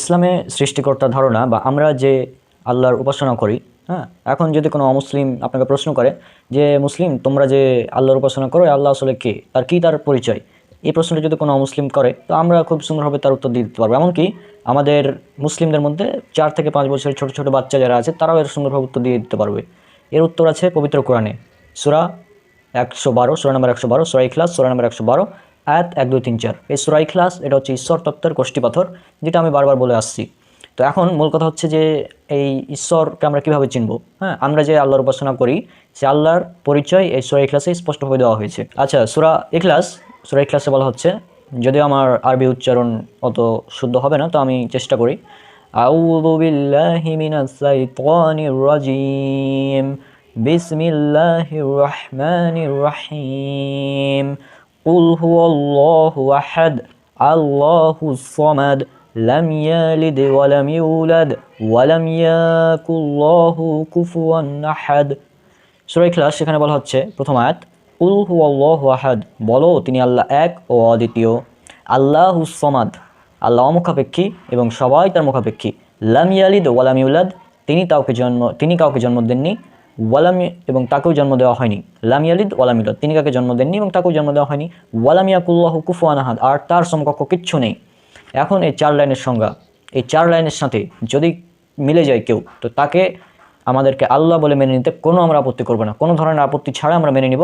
ইসলামে সৃষ্টিকর্তার ধারণা বা আমরা যে আল্লাহর উপাসনা করি, হ্যাঁ, এখন যদি কোনো অমুসলিম আপনাকে প্রশ্ন করে যে মুসলিম তোমরা যে আল্লাহর উপাসনা করো, আল্লাহ আসলে কে, তার পরিচয়, এই প্রশ্নটা যদি কোনো অমুসলিম করে তো আমরা খুব সুন্দরভাবে তার উত্তর দিয়ে দিতে পারবো। এমনকি আমাদের মুসলিমদের মধ্যে 4 থেকে 5 বছরের ছোটো ছোটো বাচ্চা যারা আছে তারাও এর সুন্দরভাবে উত্তর দিয়ে দিতে পারবে। এর উত্তর আছে পবিত্র কোরআনে, সূরা 112, সূরা নম্বর 112, সূরা ইখলাস, সূরা নম্বর 112, আয়াত 1, 2, 3, 4। এই সূরা ইখলাস এটা হচ্ছে ঈশ্বর তত্ত্বের কোষ্ঠীপাথর, যেটা আমি বারবার বলে আসছি। তো এখন মূল কথা হচ্ছে যে এই ঈশ্বরকে আমরা কীভাবে চিনব? হ্যাঁ, আমরা যে আল্লাহর উপাসনা করি সে আল্লাহর পরিচয় এই সূরা ইখলাসে স্পষ্টভাবে দেওয়া হয়েছে। আচ্ছা, সূরা ইখলাসে বলা হচ্ছে, যদিও আমার আরবি উচ্চারণ অত শুদ্ধ হবে না, তো আমি চেষ্টা করি। আউযু বিল্লাহি মিনাশ শাইতানির রাজিম, বিসমিল্লাহির রহমানির রহিম, কুল হুয়াল্লাহু আহাদ, আল্লাহুস সামাদ, লাম ইয়ালিদ ওয়া লাম ইউলাদ ওয়া লাম ইয়াকুল্লাহু কুফুয়ান আহাদ। সূরা ইখলাস সেখানে বলা হচ্ছে প্রথম আয়াত, কুল হুয়াল্লাহু আহাদ, বলো তিনি আল্লাহ এক ও অদ্বিতীয়। আল্লাহুস সামাদ, আল্লাহ অমুখাপেক্ষী এবং সবাই তার মুখাপেক্ষী। লাম ইয়ালিদ ওয়া লাম ইউলাদ, তিনি কাউকে জন্ম দেননি, ওয়ালাম এবং তাকেও জন্ম দেওয়া হয়নি। লাম ইয়ালিদ ওয়া লাম ইউলাদ, তিনি কাউকে জন্ম দেননি এবং তাকেও জন্ম দেওয়া হয়নি। ওয়া লাম ইয়াকুল্লাহু কুফুয়ান আহাদ, আর তার সমকক্ষ কিচ্ছু নেই। এখন এই 4 লাইনের সংজ্ঞা, এই 4 লাইনের সাথে যদি মিলে যায় কেউ, তো তাকে আমাদেরকে আল্লাহ বলে মেনে নিতে কোনো আমরা আপত্তি করবো না, কোনো ধরনের আপত্তি ছাড়া আমরা মেনে নিব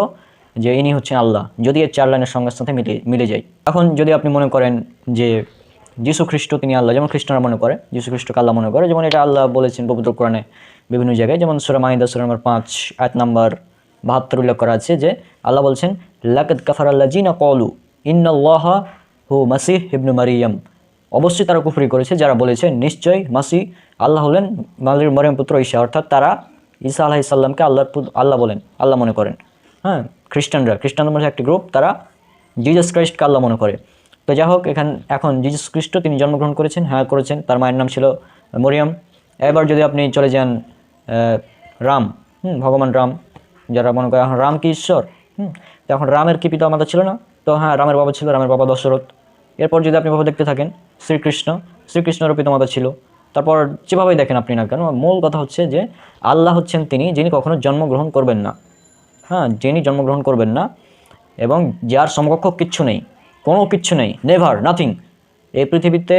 যে ইনি হচ্ছেন আল্লাহ, যদি এই 4 লাইনের সংজ্ঞার সাথে মিলে যায়। এখন যদি আপনি মনে করেন যে যীশু খ্রিস্ট তিনি আল্লাহ, যেমন খ্রিস্টানরা মনে করে যীশু খ্রিস্টকে আল্লাহ মনে করে, যেমন এটা আল্লাহ বলেছেন পবিত্র কোরআনে বিভিন্ন জায়গায়, যেমন সূরা মাইদা সূরা নম্বর 5 আয়াত নম্বর 72 উল্লেখ করা আছে যে আল্লাহ বলছেন, লাকাদ কাফারাল্লাযিনা ক্বালু ইন্নাল্লাহা হু মাসিহ ইবনু মারিয়াম, অবশ্যই তারা কুফরি করেছে যারা বলেছে নিশ্চয়ই মাসিহ আল্লাহ হলেন মরিয়ম পুত্র ঈসা, অর্থাৎ তারা ঈসা আলাইহিস সালামকে আল্লাহ বলেন, আল্লাহ মনে করেন। হ্যাঁ, খ্রিস্টানদের মধ্যে একটি গ্রুপ, তারা জিজাস ক্রাইস্টকে আল্লাহ মনে করে। তো যাই হোক, এখন জিজাস খ্রিস্ট তিনি জন্মগ্রহণ করেছেন, হ্যাঁ করেছেন, তার মায়ের নাম ছিল মরিয়ম। এবার যদি আপনি চলে যান রাম, ভগবান রাম, যারা মনে করে এখন রাম কি ঈশ্বর, তো এখন রামের কি পিতা মাতা ছিল না? তো হ্যাঁ, রামের বাবা ছিল, রামের বাবা দশরথ। এরপর যদি আপনি ভাবে দেখতে থাকেন, শ্রীকৃষ্ণেরও পিতা মাতা ছিল। তারপর যেভাবেই দেখেন আপনি না কেন, মূল কথা হচ্ছে যে আল্লাহ হচ্ছেন তিনি যিনি কখনো জন্মগ্রহণ করবেন না, হ্যাঁ, যিনি জন্মগ্রহণ করবেন না এবং যার সমকক্ষ কিচ্ছু নেই, কোনো কিচ্ছু নেই, নেভার, নাথিং। এই পৃথিবীতে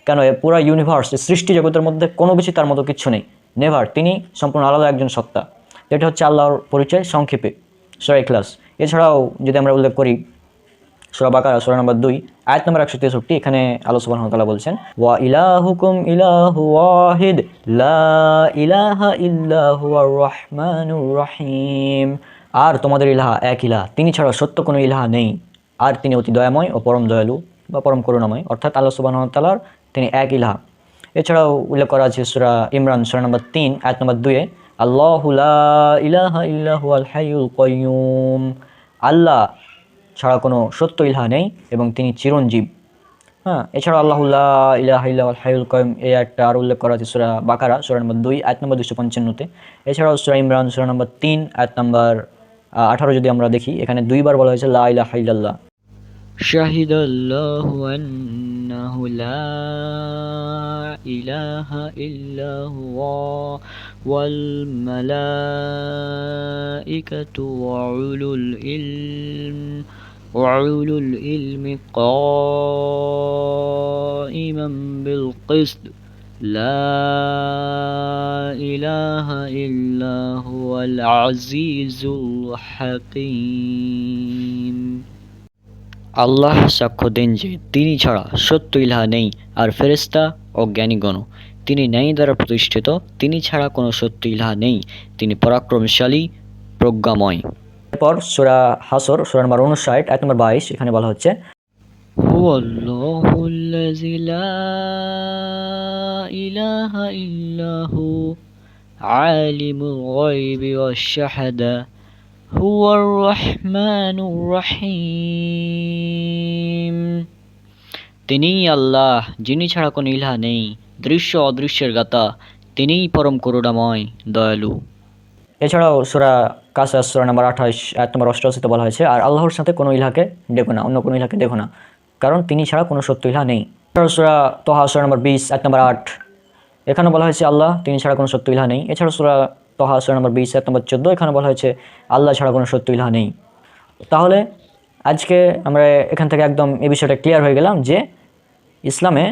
কেন, পুরো ইউনিভার্স, সৃষ্টি জগতের মধ্যে কোনো কিছু তার মতো কিচ্ছু নেই, নেভার। তিনি সম্পূর্ণ আলাদা একজন সত্তা। এটা হচ্ছে আল্লাহর পরিচয় সংক্ষেপে সূরা ইখলাস। এছাড়াও যদি আমরা উল্লেখ করি সূরা বাকারা সূরা নম্বর 2 আয়াত নম্বর 163, এখানে আল্লাহ সুবহানাহু ওয়া তাআলা বলছেন, ওয়া ইলাহুকুম ইলাহু ওয়াহিদ লা ইলাহা ইল্লা হুয়ার রহমানুর রহিম, আর তোমাদের ইলাহা এক ইলাহ, তিনি ছাড়া সত্য কোনো ইলাহা নেই, আর তিনি অতি দয়াময় ও পরম দয়ালু বা পরম করুণাময়, অর্থাৎ আল্লাহ সুবহানাহু ওয়া তাআলার তিনি এক ইলাহা। এছাড়াও উল্লেখ করা আছে সূরা ইমরান সূরা নম্বর 3 আয়াত নম্বর 2, আল্লাহু লা ইলাহা ইল্লা হুয়াল হাইয়ুল কাইয়্যুম, আল্লাহ ছাড়া কোনো সত্য ইলাহা নেই এবং তিনি চিরঞ্জীব। হ্যাঁ, এছাড়াও আল্লাহু লা ইলাহা ইল্লা হুয়াল হাইয়ুল কাইয়্যুম এই একটা আর উল্লেখ করা আছে সূরা বাকারা সূরা নম্বর 2 আয়াত নম্বর 255-তে। এছাড়াও সূরা ইমরান সূরা নম্বর 3 আয়াত নম্বর 18 যদি আমরা দেখি, এখানে 2 বার বলা হয়েছে লা ইলাহা ইল্লাল্লাহ। শাহিদাল্লাহু আন্নাহু লা ইলাহা ইল্লা হুয়া ওয়াল মালাইকাতু ওয়া উলুল ইলমি কাইমান বিল কিসত লা ইলাহা ইল্লা হুয়াল আজিজুল হাকীম। আল্লাহ সাক্ষ্য দেন যে তিনি ছাড়া সত্য ইলাহা নেই, আর ফেরেশতা ও জ্ঞানীগণও তিনি ন্যায় দ্বারা প্রতিষ্ঠিত, তিনি ছাড়া কোনো সত্য ইলাহা নেই, তিনি পরাক্রমশালী প্রজ্ঞাময়। এরপর সূরা হাসর সূরা নম্বর 59 আয়াত নম্বর 22, এখানে বলা হচ্ছে, হুয়াল্লাহুল্লাযী লা ইলাহা ইল্লাহু আলিমুল গায়বি ওয়াশ শাহাদা হুয়ার রহমানুর রহিম, তিনিই আল্লাহ যিনি ছাড়া কোনো ইলাহা নেই, দৃশ্য অদৃশ্যের জ্ঞাতা, তিনিই পরম করুণাময় দয়ালু। এছাড়াও সূরা কাসাস সূরা নম্বর 28 আয়াত নম্বর 88-তে বলা হয়েছে, আর আল্লাহর সাথে কোনো ইলাহকে ডেকো না, অন্য কোনো ইলাহকে দেখো না, কারণ তিনি ছাড়া কোনো সত্য ইলাহা নেই। সূরা তোহা সূরা নম্বর 20 আয়াত নম্বর 8, এখানে বলা হয়েছে আল্লাহ তিনি ছাড়া কোনো সত্য ইলাহ নেই। এছাড়া সূরা তোহা সূরা নম্বর 20 আয়াত নম্বর 14, এখানে বলা হয়েছে আল্লাহ ছাড়া কোনো সত্য ইলাহ নেই। তাহলে আজকে আমরা এখান থেকে একদম এই বিষয়টা ক্লিয়ার হয়ে গেলাম যে ইসলামে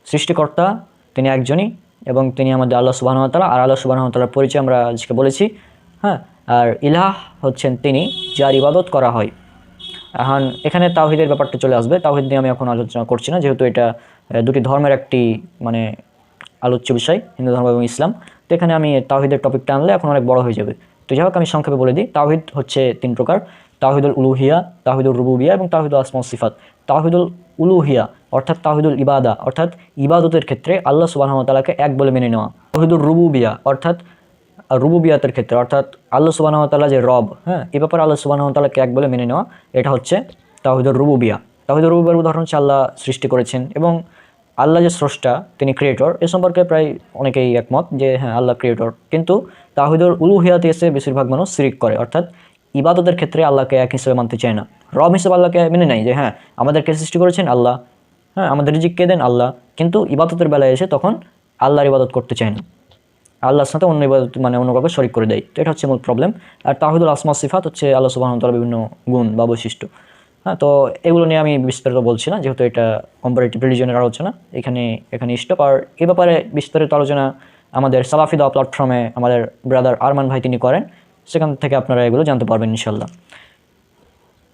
সৃষ্টিকর্তা তিনি একজনই এবং তিনি আমাদের আল্লাহ সুবহানাহু ওয়া তাআলা। আর আল্লাহ সুবহানাহু ওয়া তাআলার পরিচয় আমরা আজকে বলেছি। হ্যাঁ, আর ইলাহ হচ্ছেন তিনি যার ইবাদত করা হয়। এখন এখানে তাওহীদের ব্যাপারটা চলে আসবে। তাওহীদ নিয়ে আমি এখন আলোচনা করছি না, যেহেতু এটা দুটি ধর্মের একটি মানে আলোচ্য বিষয়, হিন্দু ধর্ম এবং ইসলাম। তো এখানে আমি তাওহীদের টপিকটা আনলে এখন অনেক বড় হয়ে যাবে। তো যাই হোক, আমি সংক্ষেপে বলে দিই। তাওহীদ হচ্ছে 3 প্রকার: তাওহীদুল উলুহিয়া, তাওহীদুর রুবুবিয়া এবং তাওহীদুল আসমা ওয়াস সিফাত। তাওহীদুল উলুহিয়া অর্থাৎ তাওহীদুল ইবাদা, অর্থাৎ ইবাদতের ক্ষেত্রে আল্লাহ সুবহানাহু ওয়া তাআলাকে এক বলে মেনে নেওয়া। তাওহীদুর রুবুবিয়া অর্থাৎ রুবুবিয়াতের ক্ষেত্রে অর্থাৎ আল্লাহ সুবহানাহু ওয়া তাআলা যে রব, হ্যাঁ, এই ব্যাপারে আল্লাহ সুবহানাহু ওয়া তাআলাকে এক বলে মেনে নেওয়া, এটা হচ্ছে তাওহীদুর রুবুবিয়া। তাওহীদুর রুবুবিয়ার উদাহরণ হচ্ছে আল্লাহ সৃষ্টি করেছেন এবং আল্লাহ যে স্রষ্টা তিনি ক্রিয়েটর, এ সম্পর্কে প্রায় অনেকেই একমত যে হ্যাঁ আল্লাহ ক্রিয়েটর। কিন্তু তাওহীদুল উলুহিয়াতে এসে বেশিরভাগ মানুষ শিরক করে, অর্থাৎ ইবাদতের ক্ষেত্রে আল্লাহকে এক হিসেবে মানতে চায় না। রব হিসেবে আল্লাহকে মেনে নেয় যে হ্যাঁ আমাদেরকে সৃষ্টি করেছেন আল্লাহ, হ্যাঁ আমাদের রিজিক কে দেন আল্লাহ, কিন্তু ইবাদতের বেলায় এসে তখন আল্লাহর ইবাদত করতে চায় না, আল্লাহর সাথে অন্য ইবাদত মানে অন্য কাউকে শরিক করে দেয়। তো এটা হচ্ছে মূল প্রবলেম। আর তাওহীদুল আসমা ওয়াস সিফাত হচ্ছে আল্লাহ সুবহানাহু ওয়া তাআলার বিভিন্ন গুণ বা বৈশিষ্ট্য। হ্যাঁ, তো এগুলো নিয়ে আমি বিস্তারিত বলছি না, যেহেতু এটা কম্পারেটিভ রিলিজনের আলোচনা। এখানে স্টপ। আর এ ব্যাপারে বিস্তারিত আলোচনা আমাদের সালাফি দাওয়া প্ল্যাটফর্মে আমাদের ব্রাদার আরমান ভাই তিনি করেন, সেখান থেকে আপনারা এগুলো জানতে পারবেন ইনশাল্লাহ।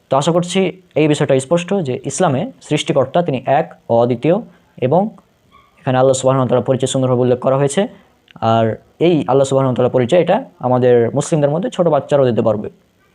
তো আশা করছি এই বিষয়টা স্পষ্ট যে ইসলামে সৃষ্টিকর্তা তিনি এক ও অদ্বিতীয়, এবং এখানে আল্লাহ সুবহানাহু ওয়া তাআলার পরিচয় সুন্দরভাবে উল্লেখ করা হয়েছে। আর এই আল্লাহ সুবহানাহু ওয়া তাআলার পরিচয় এটা আমাদের মুসলিমদের মধ্যে ছোট বাচ্চারাও দিতে পারবে।